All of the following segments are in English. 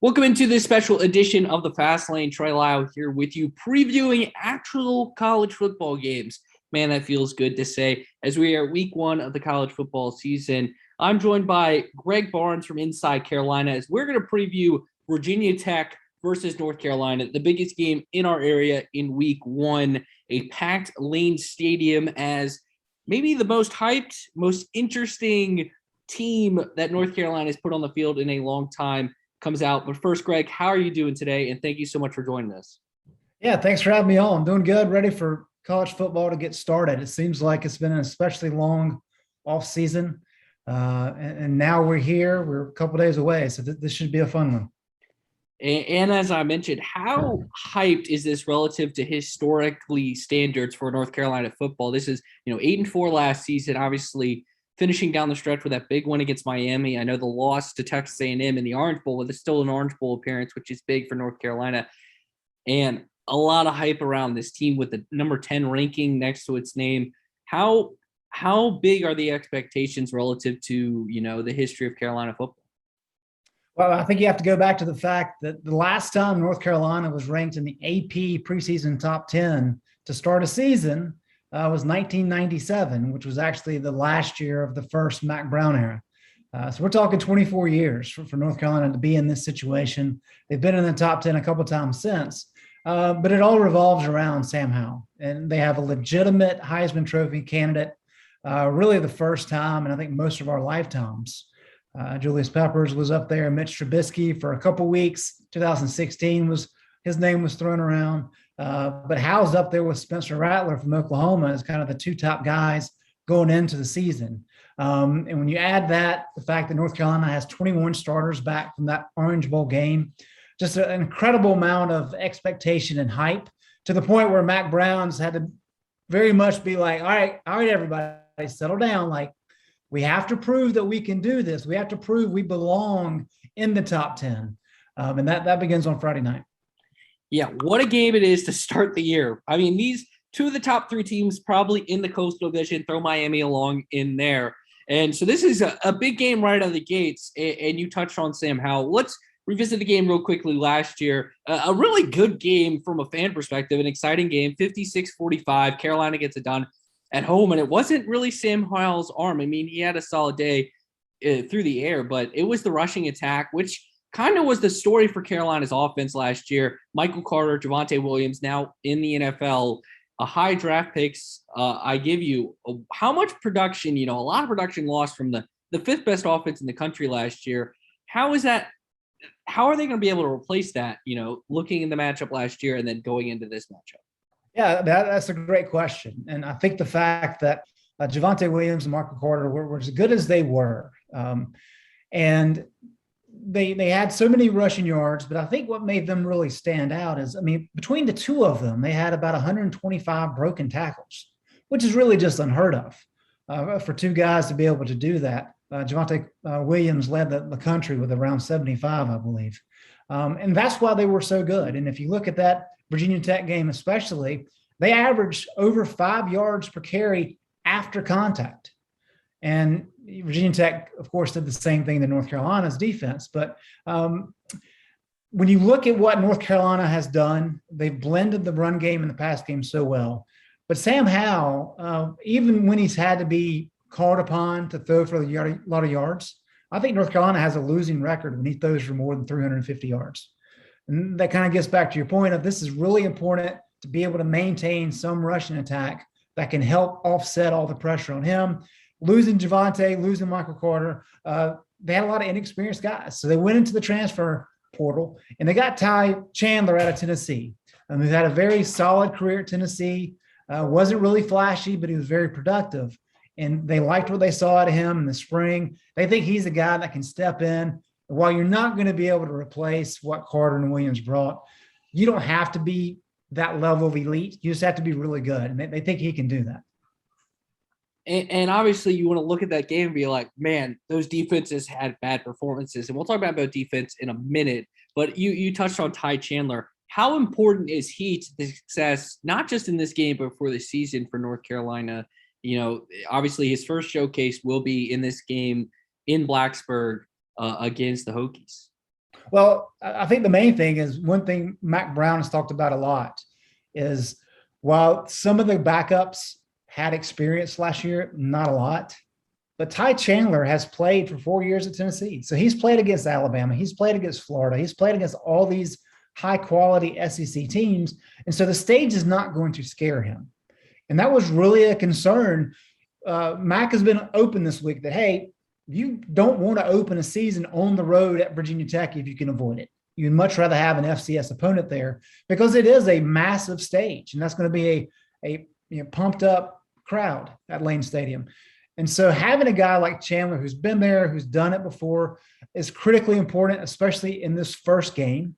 Welcome into this special edition of the Fast Lane. Troy Lau here with you, previewing actual college football games. Man, that feels good to say as we are week one of the college football season. I'm joined by Greg Barnes from Inside Carolina as we're going to preview Virginia Tech versus North Carolina, the biggest game in our area in week one, a packed Lane Stadium as maybe the most hyped, most interesting team that North Carolina has put on the field in a long time comes out. But first, Greg, how are you doing today? And thank you so much for joining us. Yeah, thanks for having me on. I'm doing good, ready for college football to get started. It seems like it's been an especially long off season. And now we're here. We're a couple days away. So this should be a fun one. And as I mentioned, how hyped is this relative to historically standards for North Carolina football? This is, 8-4 last season, obviously finishing down the stretch with that big win against Miami. I know the loss to Texas A&M in the Orange Bowl, but it's still an Orange Bowl appearance, which is big for North Carolina. And a lot of hype around this team with the number 10 ranking next to its name. How big are the expectations relative to, the history of Carolina football? Well, I think you have to go back to the fact that the last time North Carolina was ranked in the AP preseason top 10 to start a season was 1997, which was actually the last year of the first Mac Brown era. So we're talking 24 years for North Carolina to be in this situation. They've been in the top 10 a couple of times since, but it all revolves around Sam Howell. And they have a legitimate Heisman Trophy candidate, really the first time, and I think most of our lifetimes. Julius Peppers was up there. Mitch Trubisky for a couple weeks. 2016 his name was thrown around. But Howell's up there with Spencer Rattler from Oklahoma as kind of the two top guys going into the season. And when you add that, the fact that North Carolina has 21 starters back from that Orange Bowl game, just an incredible amount of expectation and hype to the point where Mac Brown's had to very much be like, all right, everybody, settle down. Like, we have to prove that we can do this. We have to prove we belong in the top 10. And that begins on Friday night. Yeah, what a game it is to start the year. I mean, these two of the top three teams probably in the Coastal Division, throw Miami along in there. And so this is a big game right out of the gates. And you touched on Sam Howell. Let's revisit the game real quickly last year. A really good game from a fan perspective, an exciting game, 56-45. Carolina gets it done at home. And it wasn't really Sam Howell's arm. I mean, he had a solid day through the air, but it was the rushing attack, which kind of was the story for Carolina's offense last year. Michael Carter, Javonte Williams, now in the NFL, a high draft picks. I give you how much production, a lot of production lost from the fifth best offense in the country last year. How is that? How are they going to be able to replace that, looking in the matchup last year and then going into this matchup? Yeah, that's a great question. And I think the fact that Javonte Williams and Michael Carter were as good as they were, and they had so many rushing yards, but I think what made them really stand out is, between the two of them, they had about 125 broken tackles, which is really just unheard of for two guys to be able to do that. Javonte Williams led the country with around 75, I believe. And that's why they were so good. And if you look at that Virginia Tech game especially, they averaged over 5 yards per carry after contact. And Virginia Tech, of course, did the same thing to North Carolina's defense. But when you look at what North Carolina has done, they've blended the run game and the pass game so well. But Sam Howell, even when he's had to be called upon to throw for a lot of yards, I think North Carolina has a losing record when he throws for more than 350 yards. And that kind of gets back to your point of this is really important to be able to maintain some rushing attack that can help offset all the pressure on him. Losing Javonte, losing Michael Carter, they had a lot of inexperienced guys. So they went into the transfer portal, and they got Ty Chandler out of Tennessee. Who had a very solid career at Tennessee, wasn't really flashy, but he was very productive. And they liked what they saw out of him in the spring. They think he's a guy that can step in. While you're not going to be able to replace what Carter and Williams brought, you don't have to be that level of elite. You just have to be really good. And they think he can do that. And obviously you want to look at that game and be like, man, those defenses had bad performances. And we'll talk about defense in a minute. But you touched on Ty Chandler. How important is he to the success, not just in this game, but for the season for North Carolina? Obviously his first showcase will be in this game in Blacksburg against the Hokies. Well, I think the main thing is one thing Mac Brown has talked about a lot is while some of the backups had experience last year, not a lot, but Ty Chandler has played for 4 years at Tennessee. So he's played against Alabama. He's played against Florida. He's played against all these high quality SEC teams. And so the stage is not going to scare him. And that was really a concern. Mac has been open this week that, hey, you don't want to open a season on the road at Virginia Tech if you can avoid it. You'd much rather have an FCS opponent there because it is a massive stage, and that's going to be a pumped up crowd at Lane Stadium. And so having a guy like Chandler who's been there, who's done it before, is critically important, especially in this first game.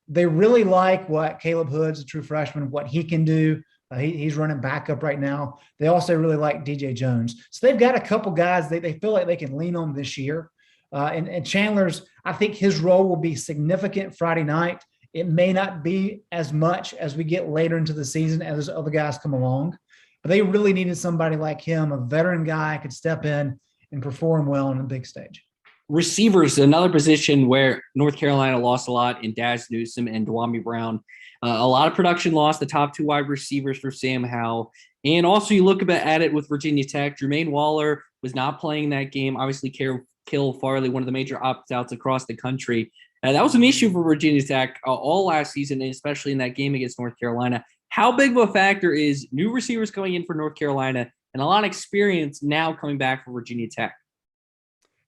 They really like what Caleb Hood's a true freshman, what he can do. He's running backup right now. They also really like DJ Jones. So they've got a couple guys they feel like they can lean on this year. And Chandler's, I think his role will be significant Friday night. It may not be as much as we get later into the season as other guys come along. But they really needed somebody like him, a veteran guy, could step in and perform well on a big stage. Receivers, another position where North Carolina lost a lot in Daz Newsome and Dwamie Brown. A lot of production lost, the top two wide receivers for Sam Howell. And also you look at it with Virginia Tech. Jermaine Waller was not playing that game. Obviously, Caleb Farley, one of the major opt-outs across the country. That was an issue for Virginia Tech all last season, and especially in that game against North Carolina. How big of a factor is new receivers coming in for North Carolina and a lot of experience now coming back for Virginia Tech?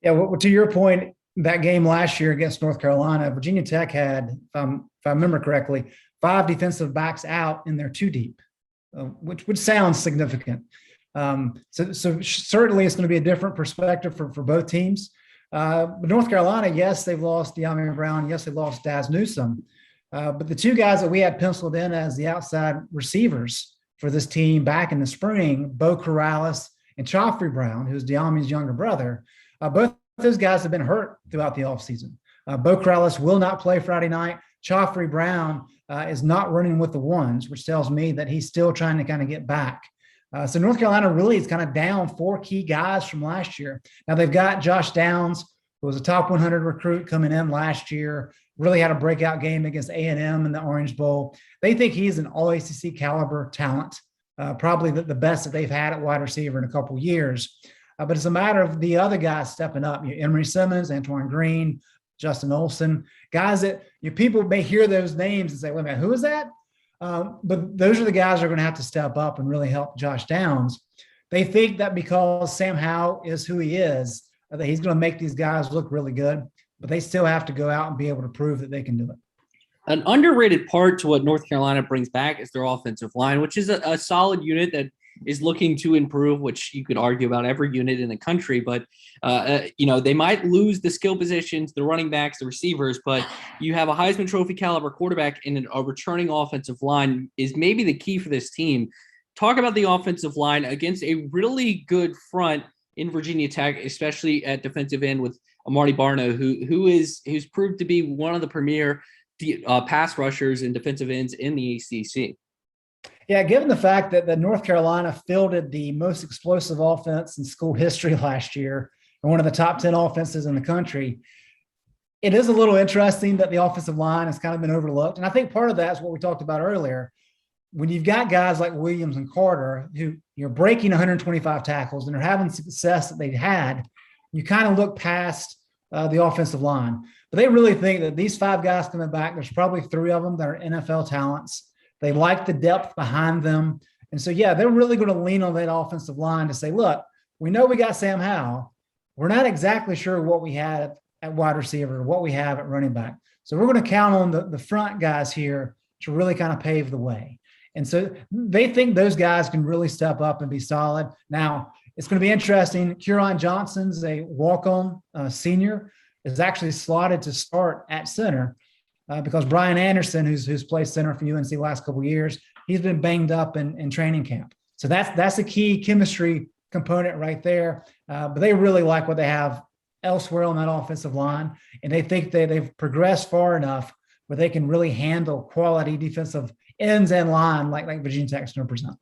Yeah, well, to your point, that game last year against North Carolina, Virginia Tech had, if I remember correctly, 5 defensive backs out in their 2 deep, which sounds significant. So certainly it's going to be a different perspective for both teams. But North Carolina, yes, they've lost Dwamie Brown. Yes, they lost Daz Newsome. But the 2 guys that we had penciled in as the outside receivers for this team back in the spring, Bo Corrales and Joffrey Brown, who's Dwamie's younger brother, both those guys have been hurt throughout the offseason. Bo Corrales will not play Friday night. Joffrey Brown is not running with the ones, which tells me that he's still trying to kind of get back. So North Carolina really is kind of down 4 key guys from last year. Now they've got Josh Downs, who was a top 100 recruit coming in last year, really had a breakout game against A&M in the Orange Bowl. They think he's an all-ACC caliber talent, probably the best that they've had at wide receiver in a couple years. But it's a matter of the other guys stepping up. Emory Simmons, Antoine Green, Justin Olson, guys that people may hear those names and say, wait a minute, who is that? But those are the guys that are going to have to step up and really help Josh Downs. They think that because Sam Howell is who he is, that he's going to make these guys look really good, but they still have to go out and be able to prove that they can do it. An underrated part to what North Carolina brings back is their offensive line, which is a solid unit that is looking to improve, which you could argue about every unit in the country. But, they might lose the skill positions, the running backs, the receivers, but you have a Heisman Trophy caliber quarterback and a returning offensive line is maybe the key for this team. Talk about the offensive line against a really good front in Virginia Tech, especially at defensive end with Amari Barno, who's proved to be one of the premier pass rushers and defensive ends in the ACC. Yeah, given the fact that North Carolina fielded the most explosive offense in school history last year and one of the top 10 offenses in the country, it is a little interesting that the offensive line has kind of been overlooked. And I think part of that is what we talked about earlier. When you've got guys like Williams and Carter who you're breaking 125 tackles and are having success that they've had, you kind of look past the offensive line. But they really think that these 5 guys coming back, there's probably 3 of them that are NFL talents. They like the depth behind them. And so, yeah, they're really going to lean on that offensive line to say, look, we know we got Sam Howell. We're not exactly sure what we had at wide receiver or what we have at running back. So we're going to count on the front guys here to really kind of pave the way. And so they think those guys can really step up and be solid. Now, it's going to be interesting. Kieran Johnson's a walk-on senior, is actually slotted to start at center. Because Brian Anderson, who's played center for UNC the last couple of years, he's been banged up in training camp. So that's a key chemistry component right there. But they really like what they have elsewhere on that offensive line, and they think that they've progressed far enough where they can really handle quality defensive ends and line like Virginia Tech's going to present.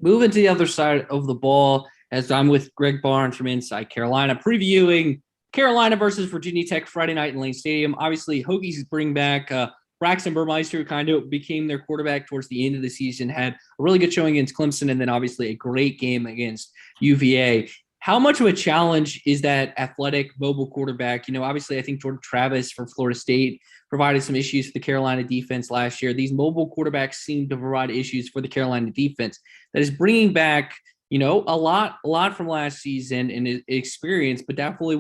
Moving to the other side of the ball, as I'm with Greg Barnes from Inside Carolina, previewing Carolina versus Virginia Tech Friday night in Lane Stadium. Obviously, Hokies bring back Braxton Burmeister, who kind of became their quarterback towards the end of the season, had a really good showing against Clemson, and then obviously a great game against UVA. How much of a challenge is that athletic mobile quarterback? Obviously, I think Jordan Travis from Florida State provided some issues for the Carolina defense last year. These mobile quarterbacks seem to provide issues for the Carolina defense that is bringing back, a lot from last season and experience, but definitely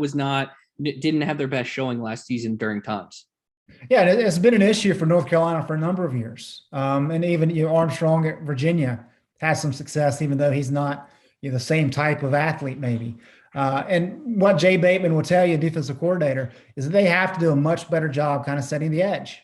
didn't have their best showing last season during times. Yeah, it's been an issue for North Carolina for a number of years. And even Armstrong at Virginia has some success, even though he's not the same type of athlete maybe. And what Jay Bateman will tell you, defensive coordinator, is that they have to do a much better job kind of setting the edge.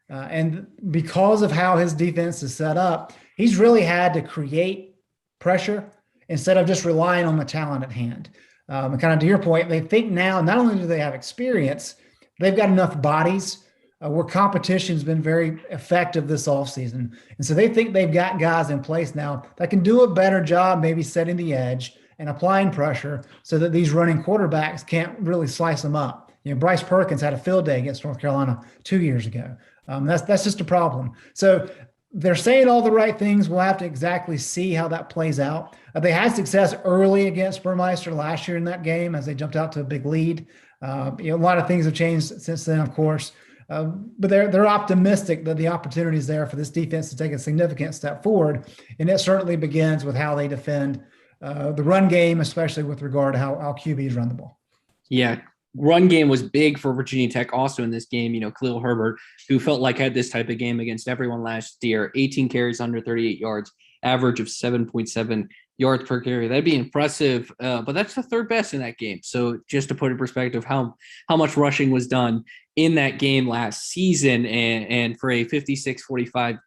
And because of how his defense is set up, he's really had to create pressure instead of just relying on the talent at hand. And kind of to your point, they think now not only do they have experience, they've got enough bodies where competition's been very effective this offseason. And so they think they've got guys in place now that can do a better job maybe setting the edge and applying pressure so that these running quarterbacks can't really slice them up. Bryce Perkins had a field day against North Carolina 2 years ago. That's just a problem. So they're saying all the right things. We'll have to exactly see how that plays out. They had success early against Burmeister last year in that game as they jumped out to a big lead. A lot of things have changed since then, of course. But they're optimistic that the opportunity is there for this defense to take a significant step forward. And it certainly begins with how they defend the run game, especially with regard to how QBs run the ball. Yeah, run game was big for Virginia Tech also in this game. Khalil Herbert, who felt like had this type of game against everyone last year, 18 carries under 38 yards, average of 7.7 yards per carry. That'd be impressive, but that's the third best in that game. So just to put in perspective how much rushing was done in that game last season, and for a 56-45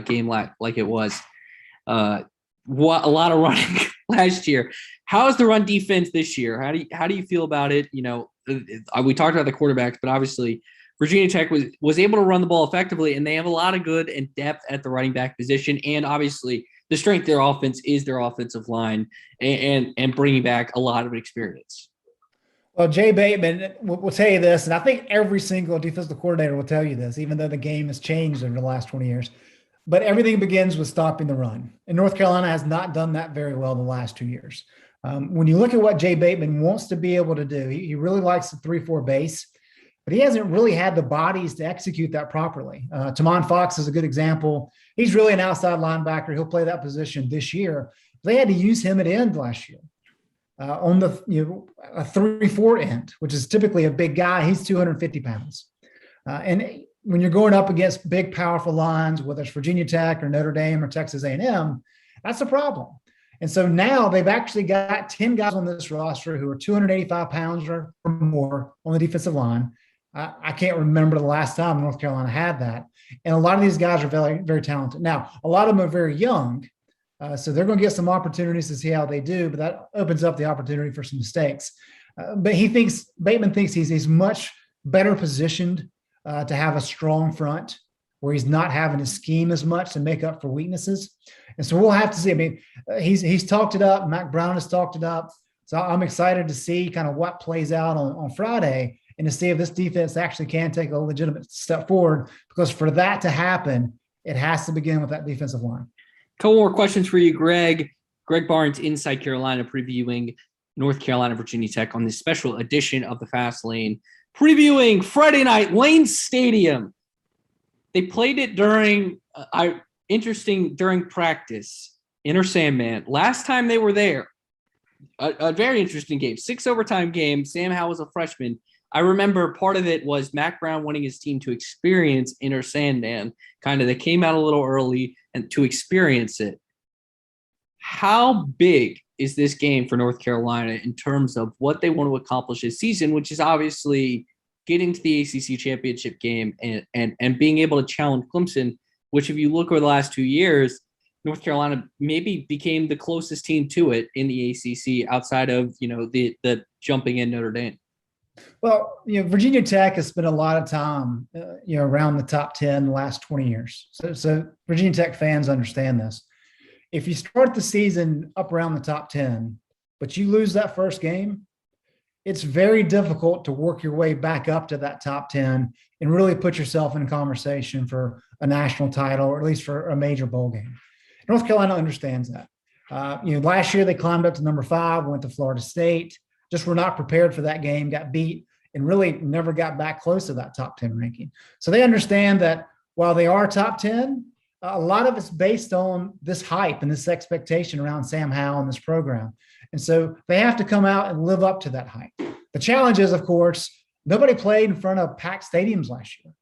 game like it was, a lot of running last year. How is the run defense this year? How do you feel about it? We talked about the quarterbacks, but obviously Virginia Tech was able to run the ball effectively, and they have a lot of good and depth at the running back position, and obviously the strength of their offense is their offensive line and bringing back a lot of experience. Well, Jay Bateman will tell you this, and I think every single defensive coordinator will tell you this, even though the game has changed over the last 20 years. But everything begins with stopping the run. And North Carolina has not done that very well the last 2 years. When you look at what Jay Bateman wants to be able to do, he really likes the 3-4 base, but he hasn't really had the bodies to execute that properly. Tamon Fox is a good example. He's really an outside linebacker. He'll play that position this year. They had to use him at end last year on the a 3-4 end, which is typically a big guy. He's 250 pounds. And when you're going up against big, powerful lines, whether it's Virginia Tech or Notre Dame or Texas A&M, that's a problem. And so now they've actually got 10 guys on this roster who are 285 pounds or more on the defensive line. I can't remember the last time North Carolina had that. And a lot of these guys are very, very talented. Now, a lot of them are very young, so they're going to get some opportunities to see how they do, but that opens up the opportunity for some mistakes. But Bateman thinks he's much better positioned to have a strong front where he's not having to scheme as much to make up for weaknesses. And so we'll have to see. I mean, he's talked it up. Mac Brown has talked it up. So I'm excited to see kind of what plays out on Friday and to see if this defense actually can take a legitimate step forward, because for that to happen, it has to begin with that defensive line. Couple more questions for you, Greg. Greg Barnes, Inside Carolina, previewing North Carolina, Virginia Tech on this special edition of the Fast Lane, previewing Friday night, Lane Stadium. They played it during practice, Inner Sandman. Last time they were there, a very interesting game, 6 overtime game. Sam Howell was a freshman. I remember part of it was Mac Brown wanting his team to experience Inner Sandman. They came out a little early and to experience it. How big is this game for North Carolina in terms of what they want to accomplish this season, which is obviously getting to the ACC championship game and being able to challenge Clemson, which if you look over the last 2 years, North Carolina maybe became the closest team to it in the ACC outside of, the jumping in Notre Dame. Well, Virginia Tech has spent a lot of time, around the top 10 the last 20 years. So Virginia Tech fans understand this. If you start the season up around the top 10, but you lose that first game, it's very difficult to work your way back up to that top 10 and really put yourself in conversation for a national title, or at least for a major bowl game. North Carolina understands that. Last year they climbed up to number 5, went to Florida State, just were not prepared for that game, got beat, and really never got back close to that top 10 ranking. So they understand that while they are top 10, a lot of it's based on this hype and this expectation around Sam Howell and this program. And so they have to come out and live up to that hype. The challenge is, of course, nobody played in front of packed stadiums last year.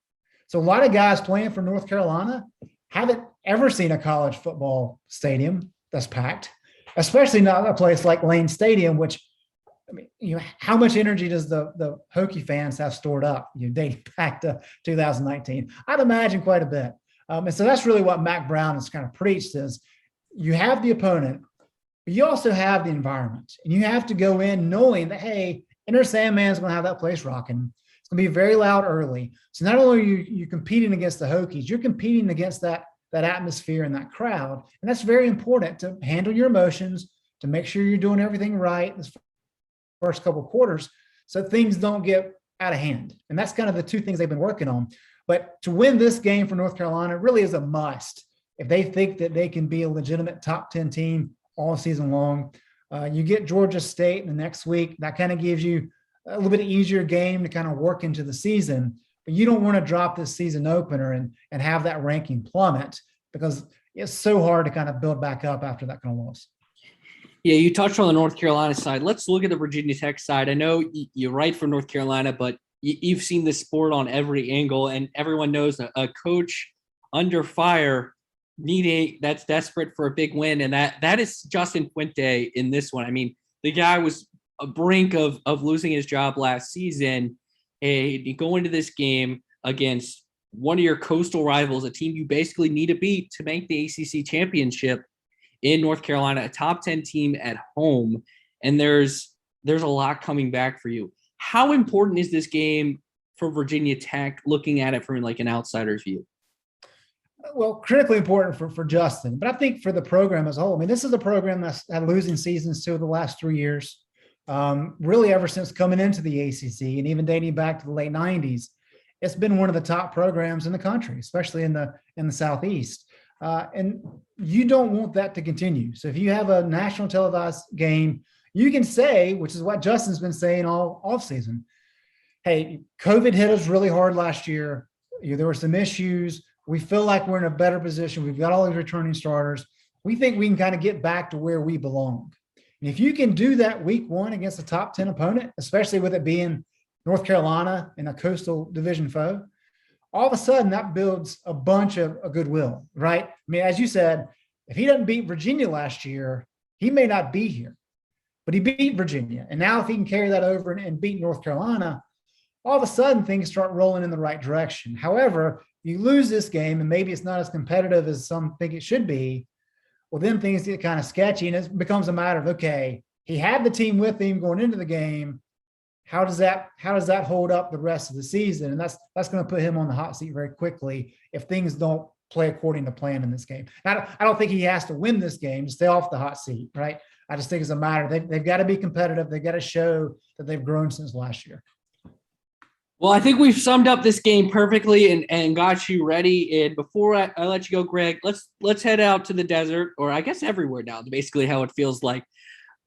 So a lot of guys playing for North Carolina haven't ever seen a college football stadium that's packed, especially not a place like Lane Stadium, which, how much energy does the Hokie fans have stored up, dating back to 2019? I'd imagine quite a bit. And so that's really what Mac Brown has kind of preached is you have the opponent, but you also have the environment. And you have to go in knowing that, hey, Enter Sandman's going to have that place rocking. It's going to be very loud early. So not only are you competing against the Hokies, you're competing against that atmosphere and that crowd. And that's very important to handle your emotions, to make sure you're doing everything right this first couple of quarters so things don't get out of hand. And that's kind of the two things they've been working on. But to win this game for North Carolina really is a must if they think that they can be a legitimate top 10 team all season long. You get Georgia State in the next week. That kind of gives you a little bit easier game to kind of work into the season. But you don't want to drop this season opener and have that ranking plummet because it's so hard to kind of build back up after that kind of loss. Yeah, you touched on the North Carolina side. Let's look at the Virginia Tech side. I know you write for North Carolina, but you've seen this sport on every angle, and everyone knows a coach under fire that's desperate for a big win, and that is Justin Fuente in this one. I mean, the guy was a brink of losing his job last season. You go into this game against one of your coastal rivals, a team you basically need to beat to make the ACC championship in North Carolina, a top 10 team at home, and there's a lot coming back for you. How important is this game for Virginia Tech, looking at it from like an outsider's view? Well, critically important for Justin, but I think for the program as a whole. I mean, this is a program that's had losing seasons too the last 3 years, really ever since coming into the ACC and even dating back to the late 90s. It's been one of the top programs in the country, especially in the Southeast. And you don't want that to continue. So if you have a national televised game, you can say, which is what Justin's been saying all offseason, hey, COVID hit us really hard last year. There were some issues. We feel like we're in a better position. We've got all these returning starters. We think we can kind of get back to where we belong. And if you can do that week 1 against a top 10 opponent, especially with it being North Carolina and a coastal division foe, all of a sudden that builds a bunch of goodwill, right? I mean, as you said, if he doesn't beat Virginia last year, he may not be here, but he beat Virginia. And now if he can carry that over and beat North Carolina, all of a sudden things start rolling in the right direction. However, you lose this game and maybe it's not as competitive as some think it should be, well, then things get kind of sketchy and it becomes a matter of, okay, he had the team with him going into the game. How does that hold up the rest of the season? And that's going to put him on the hot seat very quickly if things don't play according to plan in this game. I don't think he has to win this game to stay off the hot seat, right? I just think it's a matter. They've got to be competitive. They've got to show that they've grown since last year. Well, I think we've summed up this game perfectly and got you ready. And before I let you go, Greg, let's head out to the desert, or I guess everywhere now, basically how it feels like.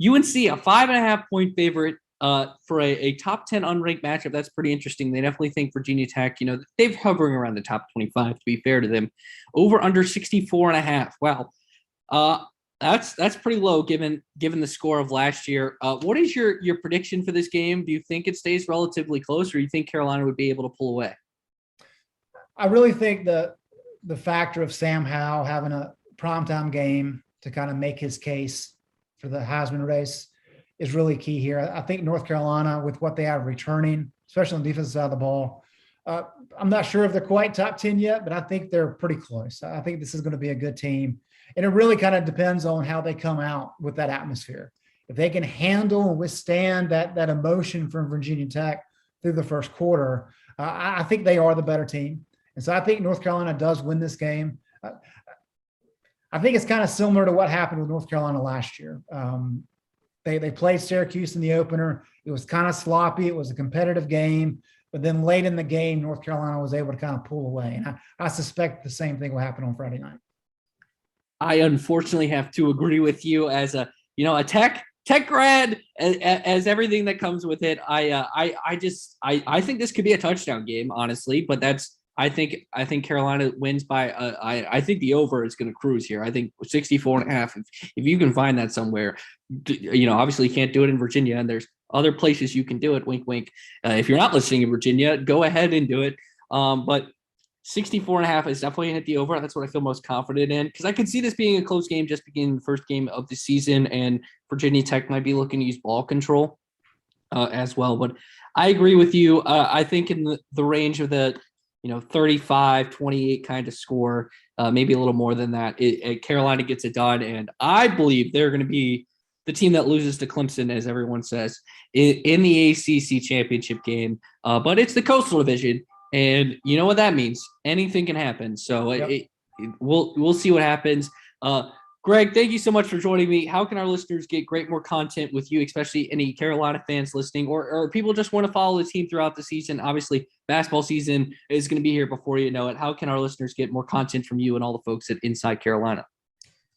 UNC, a 5.5-point favorite for a top 10 unranked matchup. That's pretty interesting. They definitely think Virginia Tech, they've hovering around the top 25, to be fair to them. Over under 64.5. Wow. That's pretty low given the score of last year. What is your prediction for this game? Do you think it stays relatively close, or do you think Carolina would be able to pull away? I really think the factor of Sam Howell having a primetime game to kind of make his case for the Heisman race is really key here. I think North Carolina, with what they have returning, especially on the defensive side of the ball, I'm not sure if they're quite top 10 yet, but I think they're pretty close. I think this is going to be a good team. And it really kind of depends on how they come out with that atmosphere. If they can handle and withstand that emotion from Virginia Tech through the first quarter, I think they are the better team. And so I think North Carolina does win this game. I think it's kind of similar to what happened with North Carolina last year. They played Syracuse in the opener. It was kind of sloppy. It was a competitive game. But then late in the game, North Carolina was able to kind of pull away. And I suspect the same thing will happen on Friday night. I unfortunately have to agree with you as a tech grad, as everything that comes with it. I think this could be a touchdown game, honestly, but I think Carolina wins by I think the over is going to cruise here. I think 64.5. If you can find that somewhere, obviously you can't do it in Virginia, and there's other places you can do it. Wink, wink. If you're not listening in Virginia, go ahead and do it. But 64.5 is definitely hit the over. That's what I feel most confident in, because I could see this being a close game, just beginning the first game of the season, and Virginia Tech might be looking to use ball control as well. But I agree with you. I think in the range of the 35-28 kind of score, maybe a little more than that, Carolina gets it done, and I believe they're going to be the team that loses to Clemson, as everyone says, in the ACC championship game. But it's the Coastal Division. And you know what that means? Anything can happen. So yep. We'll see what happens. Greg, thank you so much for joining me. How can our listeners get more content with you, especially any Carolina fans listening, or people just want to follow the team throughout the season? Obviously, basketball season is going to be here before you know it. How can our listeners get more content from you and all the folks at Inside Carolina?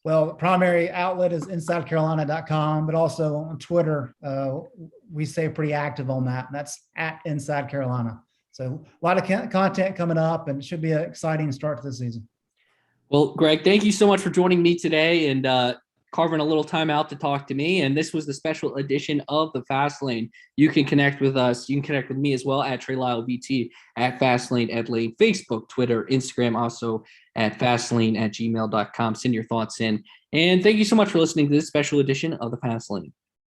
Well, the primary outlet is InsideCarolina.com, but also on Twitter, we stay pretty active on that. And that's at Inside Carolina. So a lot of content coming up, and it should be an exciting start to the season. Well, Greg, thank you so much for joining me today and carving a little time out to talk to me. And this was the special edition of the Fast Lane. You can connect with us. You can connect with me as well at Trey Lyle VT, at Fastlane Ed Lane, Facebook, Twitter, Instagram, also at fastlane@gmail.com. Send your thoughts in. And thank you so much for listening to this special edition of the Fast Lane.